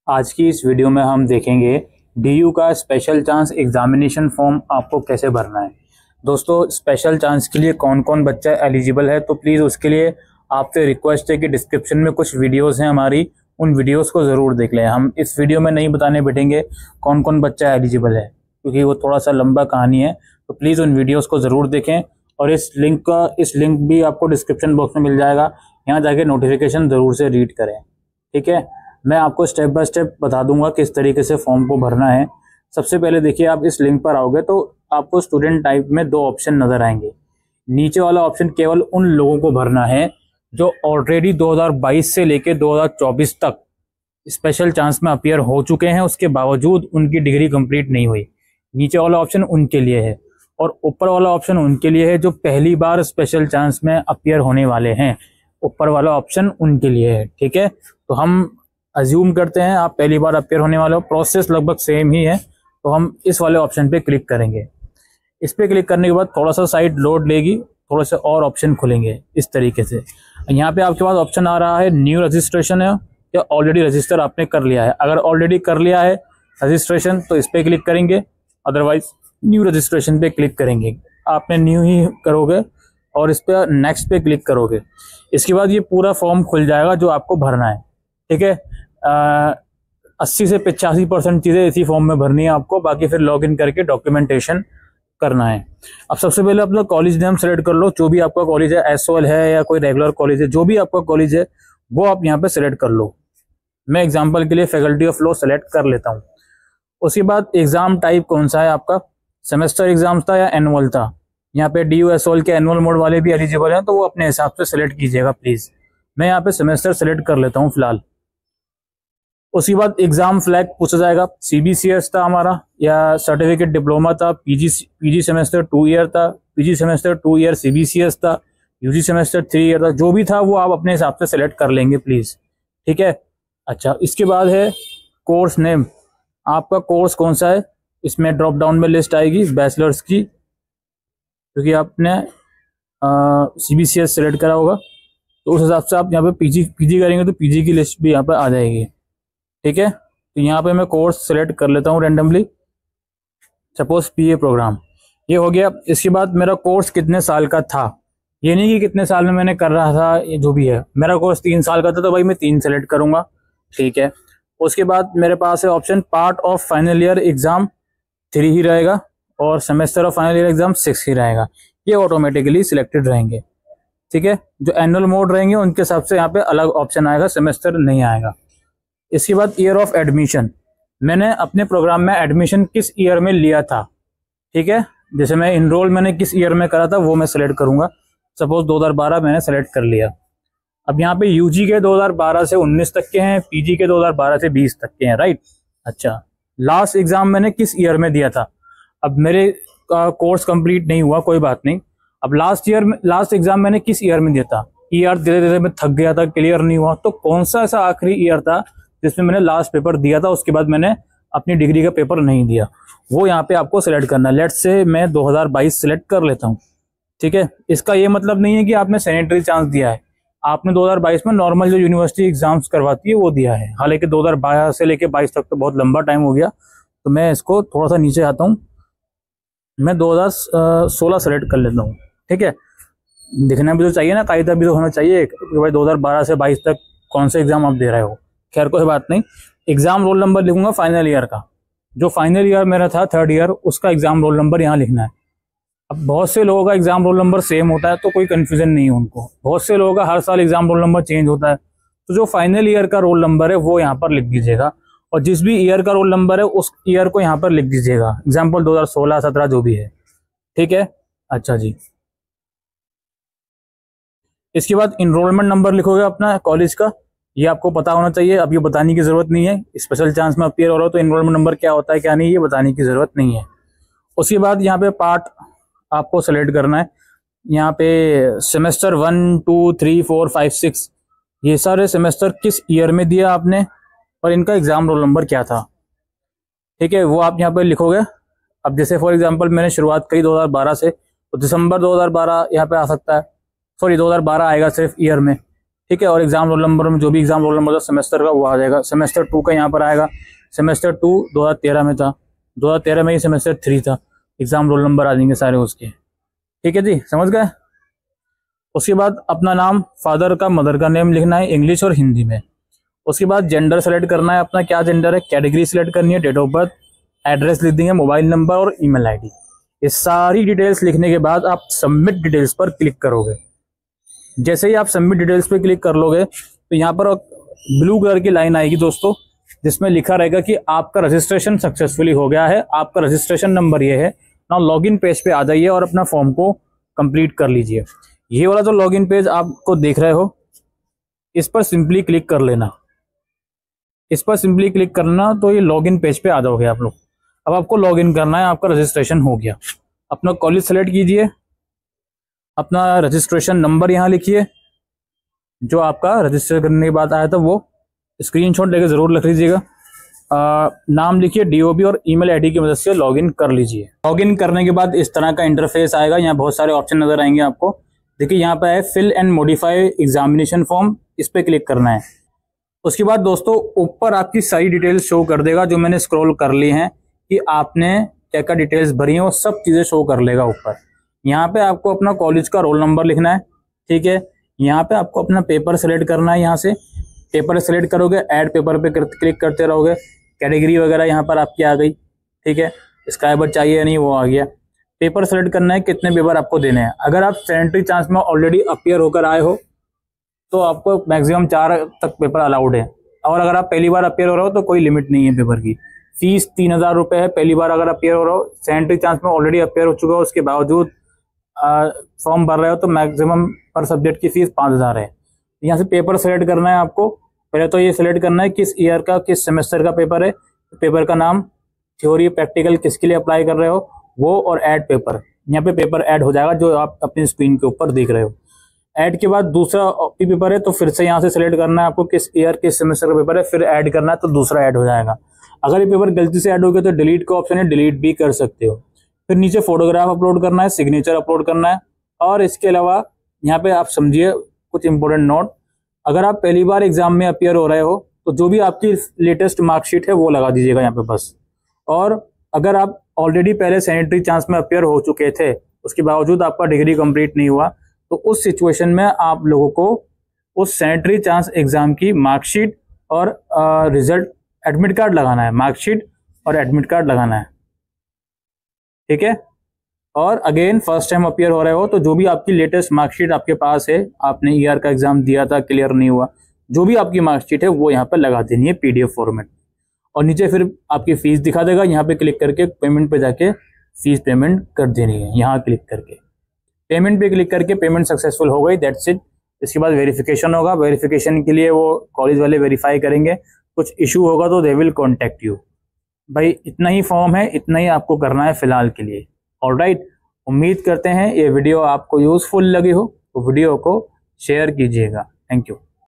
आज की इस वीडियो में हम देखेंगे डीयू का स्पेशल चांस एग्जामिनेशन फॉर्म आपको कैसे भरना है। दोस्तों, स्पेशल चांस के लिए कौन कौन बच्चा एलिजिबल है, तो प्लीज़ उसके लिए आपसे रिक्वेस्ट है कि डिस्क्रिप्शन में कुछ वीडियोस हैं हमारी, उन वीडियोस को ज़रूर देख लें। हम इस वीडियो में नहीं बताने बैठेंगे कौन कौन बच्चा एलिजिबल है, क्योंकि वो थोड़ा सा लंबा कहानी है। तो प्लीज़ उन वीडियोज़ को ज़रूर देखें और इस लिंक भी आपको डिस्क्रिप्शन बॉक्स में मिल जाएगा। यहाँ जाके नोटिफिकेशन ज़रूर से रीड करें, ठीक है। मैं आपको स्टेप बाय स्टेप बता दूंगा किस तरीके से फॉर्म को भरना है। सबसे पहले देखिए, आप इस लिंक पर आओगे तो आपको स्टूडेंट टाइप में दो ऑप्शन नजर आएंगे। नीचे वाला ऑप्शन केवल उन लोगों को भरना है जो ऑलरेडी 2022 से लेकर 2024 तक स्पेशल चांस में अपीयर हो चुके हैं, उसके बावजूद उनकी डिग्री कंप्लीट नहीं हुई। नीचे वाला ऑप्शन उनके लिए है और ऊपर वाला ऑप्शन उनके लिए है जो पहली बार स्पेशल चांस में अपीयर होने वाले हैं। ऊपर वाला ऑप्शन उनके लिए है, ठीक है। तो हम अज्यूम करते हैं आप पहली बार अपीयर होने वाले हो, प्रोसेस लगभग सेम ही है। तो हम इस वाले ऑप्शन पे क्लिक करेंगे। इस पे क्लिक करने के बाद थोड़ा सा साइट लोड लेगी, थोड़े से और ऑप्शन खुलेंगे इस तरीके से। यहाँ पे आपके पास ऑप्शन आ रहा है न्यू रजिस्ट्रेशन है या ऑलरेडी रजिस्टर आपने कर लिया है। अगर ऑलरेडी कर लिया है रजिस्ट्रेशन तो इस पे क्लिक करेंगे, अदरवाइज न्यू रजिस्ट्रेशन पे क्लिक करेंगे। आपने न्यू ही करोगे और इस पे नेक्स्ट पे क्लिक करोगे। इसके बाद ये पूरा फॉर्म खुल जाएगा जो आपको भरना है, ठीक है। 80 से 85% चीज़ें इसी फॉर्म में भरनी है आपको, बाकी फिर लॉगिन करके डॉक्यूमेंटेशन करना है। अब सबसे पहले अपना कॉलेज नेम सेलेक्ट कर लो, जो भी आपका कॉलेज है, एसओएल है या कोई रेगुलर कॉलेज है, जो भी आपका कॉलेज है वो आप यहाँ पे सेलेक्ट कर लो। मैं एग्जांपल के लिए फैकल्टी ऑफ लॉ सेलेक्ट कर लेता हूँ। उसके बाद एग्जाम टाइप कौन सा है आपका, सेमेस्टर एग्जाम था या एनुअल था। यहाँ पे डीयू एसओएल के एनुअल मोड वाले भी एलिजिबल हैं, तो वो अपने हिसाब से सेलेक्ट कीजिएगा प्लीज। मैं यहाँ पे सेमेस्टर सेलेक्ट कर लेता हूँ फिलहाल। उसके बाद एग्जाम फ्लैग पूछा जाएगा, सीबीसीएस था हमारा या सर्टिफिकेट डिप्लोमा था, पीजी सेमेस्टर 2 ईयर था, पीजी सेमेस्टर 2 ईयर सीबीसीएस था, यूजी सेमेस्टर 3 ईयर था, जो भी था वो आप अपने हिसाब से सेलेक्ट कर लेंगे प्लीज, ठीक है। अच्छा, इसके बाद है कोर्स नेम, आपका कोर्स कौन सा है, इसमें ड्रॉप डाउन में लिस्ट आएगी बैचलर्स की, क्योंकि आपने सीबीसीएस सेलेक्ट करा होगा, तो उस हिसाब से आप यहाँ पे पीजी करेंगे तो पीजी की लिस्ट भी यहाँ पे आ जाएगी, ठीक है। तो यहाँ पे मैं कोर्स सेलेक्ट कर लेता हूँ रैंडमली, सपोज पीए प्रोग्राम, ये हो गया। इसके बाद मेरा कोर्स कितने साल का था, ये नहीं कि कितने साल में मैंने कर रहा था, ये जो भी है। मेरा कोर्स 3 साल का था तो भाई मैं 3 सेलेक्ट करूंगा, ठीक है। उसके बाद मेरे पास है option part of final year exam 3 ही रहेगा और semester of final year exam 6 ही रहेगा, ये ऑटोमेटिकली सिलेक्टेड रहेंगे, ठीक है। जो एनुअल मोड रहेंगे उनके हिसाब से यहाँ पे अलग ऑप्शन आएगा, सेमेस्टर नहीं आएगा। इसके बाद ईयर ऑफ एडमिशन, मैंने अपने प्रोग्राम में एडमिशन किस ईयर में लिया था, ठीक है। जैसे मैं इनरोल मैंने किस ईयर में करा था वो मैं सेलेक्ट करूंगा, सपोज 2012 मैंने सेलेक्ट कर लिया। अब यहाँ पे यूजी के 2012 से 19 तक के हैं, पीजी के 2012 से 20 तक के हैं, राइट। अच्छा, लास्ट एग्जाम मैंने किस ईयर में दिया था। अब मेरे कोर्स कंप्लीट नहीं हुआ, कोई बात नहीं। अब लास्ट एग्जाम मैंने किस ईयर में दिया था, ईयर धीरे धीरे मैं थक गया था, क्लियर नहीं हुआ, तो कौन सा ऐसा आखिरी ईयर था जिसमें मैंने लास्ट पेपर दिया था, उसके बाद मैंने अपनी डिग्री का पेपर नहीं दिया, वो यहाँ पे आपको सेलेक्ट करना है। लेट्स से मैं 2022 सेलेक्ट कर लेता हूँ, ठीक है। इसका ये मतलब नहीं है कि आपने सैनिटरी चांस दिया है, आपने 2022 में नॉर्मल जो यूनिवर्सिटी एग्जाम्स करवाती है वो दिया है। हालांकि 2012 से लेके 22 तक तो बहुत लंबा टाइम हो गया, तो मैं इसको थोड़ा सा नीचे आता हूँ, मैं 2016 सेलेक्ट कर लेता हूँ, ठीक है। दिखना भी तो चाहिए ना, कायदा भी तो होना चाहिए कि भाई 2012 से 22 तक कौन सा एग्जाम आप दे रहे हो। खैर कोई बात नहीं, एग्जाम रोल नंबर लिखूंगा फाइनल ईयर का, जो फाइनल ईयर मेरा था 3rd ईयर, उसका एग्जाम रोल नंबर यहाँ लिखना है। अब बहुत से लोगों का एग्जाम रोल नंबर सेम होता है तो कोई कंफ्यूजन नहीं है उनको, बहुत से लोगों का हर साल एग्जाम रोल नंबर चेंज होता है, तो जो फाइनल ईयर का रोल नंबर है वो यहाँ पर लिख दीजिएगा और जिस भी ईयर का रोल नंबर है उस ईयर को यहाँ पर लिख दीजिएगा, एग्जाम्पल 2016, 17 जो भी है, ठीक है। अच्छा जी, इसके बाद इनरोलमेंट नंबर लिखोगे अपना कॉलेज का, ये आपको पता होना चाहिए, अब ये बताने की जरूरत नहीं है। स्पेशल चांस में अपीयर हो रहा हो तो इनरोलमेंट नंबर क्या होता है क्या नहीं, ये बताने की जरूरत नहीं है। उसके बाद यहाँ पे पार्ट आपको सेलेक्ट करना है, यहाँ पे सेमेस्टर 1, 2, 3, 4, 5, 6, ये सारे सेमेस्टर किस ईयर में दिया आपने और इनका एग्जाम रोल नंबर क्या था, ठीक है, वो आप यहाँ पे लिखोगे। अब जैसे फॉर एग्जांपल मैंने शुरुआत करी 2012 से, तो दिसंबर 2012 यहाँ पे आ सकता है, सॉरी 2012 आएगा सिर्फ ईयर में, ठीक है। और एग्जाम रोल नंबर में जो भी एग्जाम रोल नंबर था सेमेस्टर का वो आ जाएगा। सेमेस्टर 2 का यहाँ पर आएगा। सेमेस्टर 2 2013 में था, 2013 में ही सेमेस्टर 3 था। एग्जाम रोल नंबर आ जाएंगे सारे उसके। ठीक है जी, समझ गए। उसके बाद अपना नाम, फादर का मदर का नेम लिखना है इंग्लिश और हिंदी में। उसके बाद जेंडर सेलेक्ट करना है, अपना क्या जेंडर है, कैटेगरी सेलेक्ट करनी है, डेट ऑफ बर्थ, एड्रेस लिख देंगे, मोबाइल नंबर और ईमेल आईडी। ये सारी डिटेल्स लिखने के बाद आप सबमिट डिटेल्स पर क्लिक करोगे। जैसे ही आप सबमिट डिटेल्स पर क्लिक कर लोगे तो यहाँ पर ब्लू कलर की लाइन आएगी दोस्तों, जिसमें लिखा रहेगा कि आपका रजिस्ट्रेशन सक्सेसफुली हो गया है, आपका रजिस्ट्रेशन नंबर ये है। नाउ लॉगिन पेज पे आ जाइए और अपना फॉर्म को कंप्लीट कर लीजिए। ये वाला जो लॉगिन पेज आपको देख रहे हो, इस पर सिंपली क्लिक कर लेना। इस पर सिंपली क्लिक करना तो ये लॉगिन पेज पे आ जाओगे आप लोग। अब आपको लॉगिन करना है, आपका रजिस्ट्रेशन हो गया। अपना कॉलेज सेलेक्ट कीजिए, अपना रजिस्ट्रेशन नंबर यहाँ लिखिए, जो आपका रजिस्टर करने के बाद आया था वो स्क्रीनशॉट लेके जरूर रख लीजिएगा। नाम लिखिए, डीओबी और ईमेल आईडी की मदद से लॉगिन कर लीजिए। लॉगिन करने के बाद इस तरह का इंटरफेस आएगा। यहाँ बहुत सारे ऑप्शन नजर आएंगे आपको। देखिए यहाँ पे है fill and modify examination form, इस पे क्लिक करना है। उसके बाद दोस्तों ऊपर आपकी सारी डिटेल्स शो कर देगा, जो मैंने स्क्रॉल कर ली हैं कि आपने क्या क्या डिटेल्स भरी हैं, वो सब चीजें शो कर लेगा ऊपर। यहाँ पे आपको अपना कॉलेज का रोल नंबर लिखना है। ठीक है, यहाँ पे आपको अपना पेपर सेलेक्ट करना है। यहाँ से पेपर सेलेक्ट करोगे, ऐड पेपर पे क्लिक करते रहोगे। कैटेगरी वगैरह यहाँ पर आपकी आ गई। ठीक है, स्काई बर्ड चाहिए या नहीं वो आ गया। पेपर सेलेक्ट करना है, कितने पेपर आपको देने हैं। अगर आप सेकेंडरी चांस में ऑलरेडी अपीयर होकर आए हो तो आपको मैक्सिमम 4 तक पेपर अलाउड है। और अगर आप पहली बार अपीयर हो रहे हो तो कोई लिमिट नहीं है पेपर की। फीस 3000 रुपये है पहली बार अगर अपीयर हो रहे हो। सेकेंडरी चांस में ऑलरेडी अपीयर हो चुका हो, उसके बावजूद फॉर्म भर रहे हो तो मैक्सिमम पर सब्जेक्ट की फीस 5000 है। यहाँ से पेपर सेलेक्ट करना है आपको। पहले तो ये सिलेक्ट करना है किस ईयर का, किस सेमेस्टर का पेपर है, पेपर का नाम, थ्योरी प्रैक्टिकल किसके लिए अप्लाई कर रहे हो वो, और ऐड पेपर। यहाँ पे पेपर ऐड हो जाएगा जो आप अपनी स्क्रीन के ऊपर देख रहे हो। ऐड के बाद दूसरा पेपर है तो फिर से यहाँ से सिलेक्ट करना है आपको किस ईयर किस सेमेस्टर का पेपर है, फिर ऐड करना है तो दूसरा ऐड हो जाएगा। अगर ये पेपर गलती से ऐड हो गया तो डिलीट का ऑप्शन है, डिलीट भी कर सकते हो। फिर नीचे फोटोग्राफ अपलोड करना है, सिग्नेचर अपलोड करना है। और इसके अलावा यहाँ पे आप समझिए कुछ इंपॉर्टेंट नोट, अगर आप पहली बार एग्जाम में अपीयर हो रहे हो तो जो भी आपकी लेटेस्ट मार्कशीट है वो लगा दीजिएगा यहाँ पे बस। और अगर आप ऑलरेडी पहले सैनिटरी चांस में अपीयर हो चुके थे, उसके बावजूद आपका डिग्री कंप्लीट नहीं हुआ, तो उस सिचुएशन में आप लोगों को उस सैनिटरी चांस एग्जाम की मार्कशीट और रिजल्ट, एडमिट कार्ड लगाना है। मार्कशीट और एडमिट कार्ड लगाना है। ठीक है। और अगेन फर्स्ट टाइम अपीयर हो रहे हो तो जो भी आपकी लेटेस्ट मार्कशीट आपके पास है, आपने ईयर का एग्जाम दिया था, क्लियर नहीं हुआ, जो भी आपकी मार्कशीट है वो यहाँ पर लगा देनी है पीडीएफ फॉर्मेट। और नीचे फिर आपकी फीस दिखा देगा, यहाँ पे क्लिक करके पेमेंट पे जाके फीस पेमेंट कर देनी है। यहाँ क्लिक करके पेमेंट पे क्लिक करके पेमेंट सक्सेसफुल हो गई, दैट्स इट। इसके बाद वेरिफिकेशन होगा। वेरिफिकेशन के लिए वो कॉलेज वाले वेरीफाई करेंगे, कुछ इशू होगा तो दे विल कॉन्टेक्ट यू। भाई इतना ही फॉर्म है, इतना ही आपको करना है फिलहाल के लिए। ऑलराइट, उम्मीद करते हैं ये वीडियो आपको यूजफुल लगी हो, तो वीडियो को शेयर कीजिएगा। Thank you.